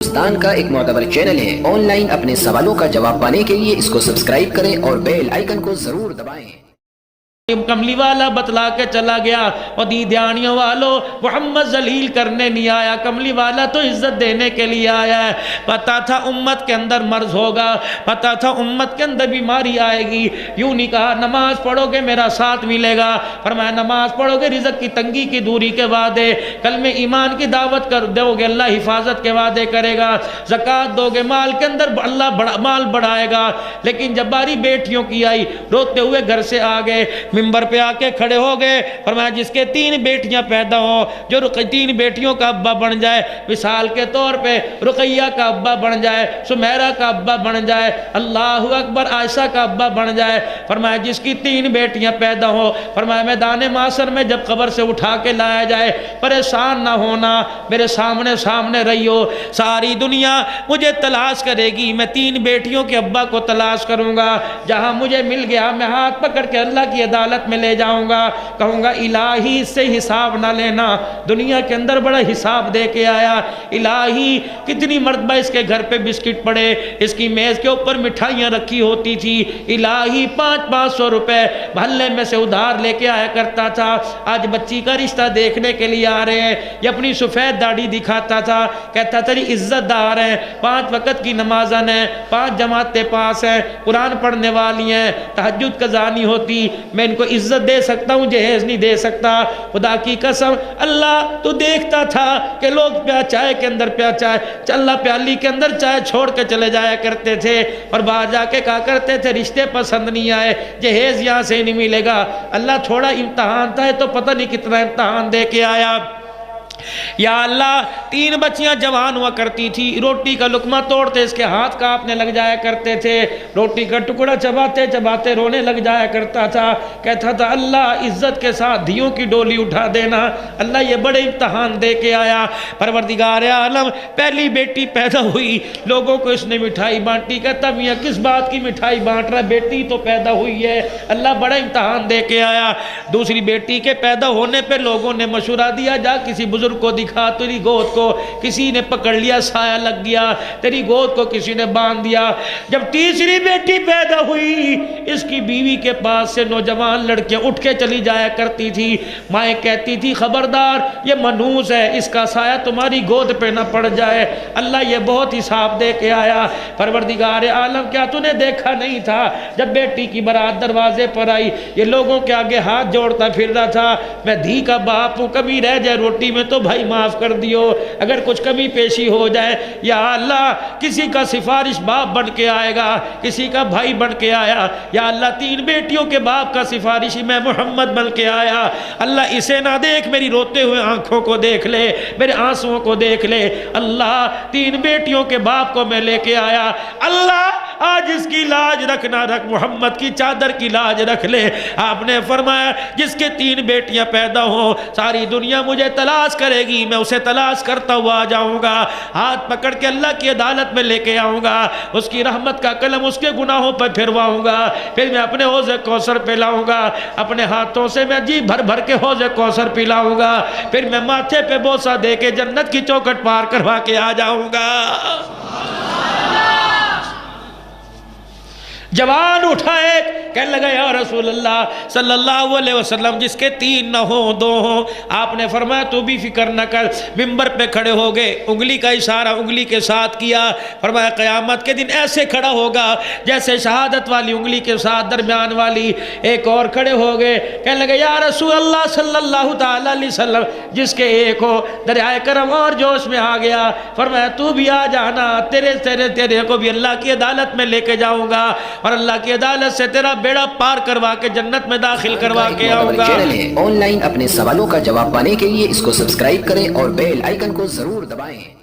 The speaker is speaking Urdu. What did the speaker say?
پاکستان کا ایک معتبر چینل ہے، آن لائن اپنے سوالوں کا جواب پانے کے لیے اس کو سبسکرائب کریں اور بیل آئیکن کو ضرور دبائیں۔ کملی والا بتلا کے چلا گیا اور دیدیانیوں والوں محمد ذلیل کرنے نہیں آیا، کملی والا تو عزت دینے کے لیے آیا ہے۔ پتا تھا امت کے اندر مرض ہوگا، پتا تھا امت کے اندر بیماری آئے گی، یوں نہیں کہا نماز پڑھو گے میرا ساتھ ملے گا، فرمایا نماز پڑھو گے رزق کی تنگی کی دوری کے وعدے، کلمہ ایمان کی دعوت کر دو گے اللہ حفاظت کے وعدے کرے گا، زکوٰۃ دو گے مال کے اندر اللہ مال بڑھائے گا۔ لیکن جب باری بیٹیوں کی آئی روتے ہوئے گھر سے آ گئے، منبر پہ آ کے کھڑے ہو گئے، فرمایا جس کے 3 بیٹیاں پیدا ہوں، جو 3 بیٹیوں کا ابا بن جائے، مثال کے طور پہ رقیہ کا ابا بن جائے، سمیرہ کا ابا بن جائے، اللہ اکبر عائشہ کا ابا بن جائے، فرمایا جس کی 3 بیٹیاں پیدا ہوں، فرمایا میدان معاشر میں جب قبر سے اٹھا کے لایا جائے پریشان نہ ہونا، میرے سامنے رہی ہو، ساری دنیا مجھے تلاش کرے گی، میں 3 بیٹیوں کے ابا کو تلاش کروں گا، جہاں مجھے مل گیا میں ہاتھ پکڑ کے اللہ کی عدالت میں لے جاؤں گا، کہوں گا الہی اس سے حساب نہ لینا، دنیا کے اندر بڑا حساب دے کے آیا، الہی کتنی مرتبہ اس کے گھر پہ بسکٹ پڑے، اس کی میز کے اوپر مٹھائیاں رکھی ہوتی تھی، الہی 500 روپے محلے میں سے ادھار لے کے آیا کرتا تھا، آج بچی کا رشتہ دیکھنے کے لیے آ رہے ہیں، یہ اپنی سفید داڑھی دکھاتا تھا، کہتا تھا عزت دار ہیں، 5 وقت کی نمازن ہیں، 5 جماعتیں پاس ہیں، قرآن پڑھنے والی ہیں، تہجد قضا نہیں ہوتی، میں ان کو عزت دے سکتا ہوں جہیز نہیں دے سکتا، خدا کی قسم اللہ تو دیکھتا تھا کہ لوگ چائے کے اندر چائے اللہ پیالی کے اندر چائے چھوڑ کے چلے جایا کرتے تھے، اور باہر جا کے کہا کرتے تھے رشتے پسند نہیں آئے، جہیز یہاں سے نہیں ملے گا، اللہ تھوڑا امتحان تھا تو پتہ نہیں کتنا امتحان دے کے آیا۔ یا اللہ 3 بچیاں جوان ہوا کرتی تھی، روٹی کا لقمہ توڑتے اس کے ہاتھ کانپنے لگ جایا کرتے تھے، روٹی کا ٹکڑا چباتے رونے لگ جایا کرتا تھا، کہتا تھا اللہ عزت کے ساتھ دھیوں کی ڈولی اٹھا دینا، اللہ یہ بڑے امتحان دے کے آیا۔ پروردگار عالم پہلی بیٹی پیدا ہوئی، لوگوں کو اس نے مٹھائی بانٹی، کہتا میاں کس بات کی مٹھائی بانٹ رہا ہے، بیٹی تو پیدا ہوئی ہے، اللہ بڑا امتحان دے کے آیا۔ دوسری بیٹی کے پیدا ہونے پہ لوگوں نے مشورہ دیا جا کسی بزرگ کو دکھا، تیری گود کو کسی نے پکڑ لیا سایہ لگ گیا، تیری گود کو کسی نے باندھ دیا۔ جب تیسری بیٹی پیدا ہوئی اس کی بیوی کے پاس سے نوجوان لڑکیاں اٹھ کے چلی جایا کرتی تھی، مائیں کہتی تھی خبردار یہ منحوس ہے، اس کا سایہ تمہاری گود پہ نہ پڑ جائے، اللہ یہ بہت حساب دے کے آیا۔ پروردگار عالم کیا تو نے دیکھا نہیں تھا جب بیٹی کی برات دروازے پر آئی یہ لوگوں کے آگے ہاتھ جوڑتا پھر رہا تھا، میں دھی کا باپ ہوں، کبھی رہ جائے روٹی میں تو بھائی معاف کر دیو، اگر کچھ کمی پیشی ہو جائے، یا اللہ کسی کا سفارش باپ بن کے آئے گا، کسی کا بھائی بن کے آیا، یا اللہ 3 بیٹیوں کے باپ کا سفارشی میں محمد بن کے آیا، اللہ اسے نہ دیکھ میری روتے ہوئے آنکھوں کو دیکھ لے، میرے آنسوؤں کو دیکھ لے، اللہ 3 بیٹیوں کے باپ کو میں لے کے آیا، اللہ آج اس کی لاج رکھ نہ رکھ، محمد کی چادر کی لاج رکھ لے۔ آپ نے فرمایا جس کے 3 بیٹیاں پیدا ہوں ساری دنیا مجھے تلاش کرے گی، میں اسے تلاش کرتا ہوا آ جاؤں گا، ہاتھ پکڑ کے اللہ کی عدالت میں لے کے آؤں گا، اس کی رحمت کا قلم اس کے گناہوں پر پھرواؤں گا، پھر میں اپنے حوض کوثر پلاؤں گا، اپنے ہاتھوں سے میں جی بھر بھر کے حوض کوثر پلاؤں گا، پھر میں ماتھے پہ بوسہ دے کے جنت کی چوکھٹ پار کروا کے آ جاؤں گا۔ جوان اٹھائے کہنے لگا یا رسول اللہ صلی اللہ علیہ وسلم جس کے 3 نہ ہوں 2 ہوں، آپ نے فرمایا تو بھی فکر نہ کر، منبر پہ کھڑے ہو گئے، انگلی کا اشارہ انگلی کے ساتھ کیا، فرمایا قیامت کے دن ایسے کھڑا ہوگا جیسے شہادت والی انگلی کے ساتھ درمیان والی، ایک اور کھڑے ہو گئے کہنے لگے یا رسول اللہ صلی اللہ تعالی علیہ وسلم جس کے ایک ہو، دریائے کرم اور جوش میں آ گیا، فرمایا تو بھی آ جانا، تیرے کو بھی اللہ کی عدالت میں لے کے جاؤں گا، اور اللہ کی عدالت سے تیرا بیڑا پار کروا کے جنت میں داخل کروا کے آؤں گا۔ چینل ہے آن لائن اپنے سوالوں کا جواب پانے کے لیے اس کو سبسکرائب کریں اور بیل آئیکن کو ضرور دبائیں۔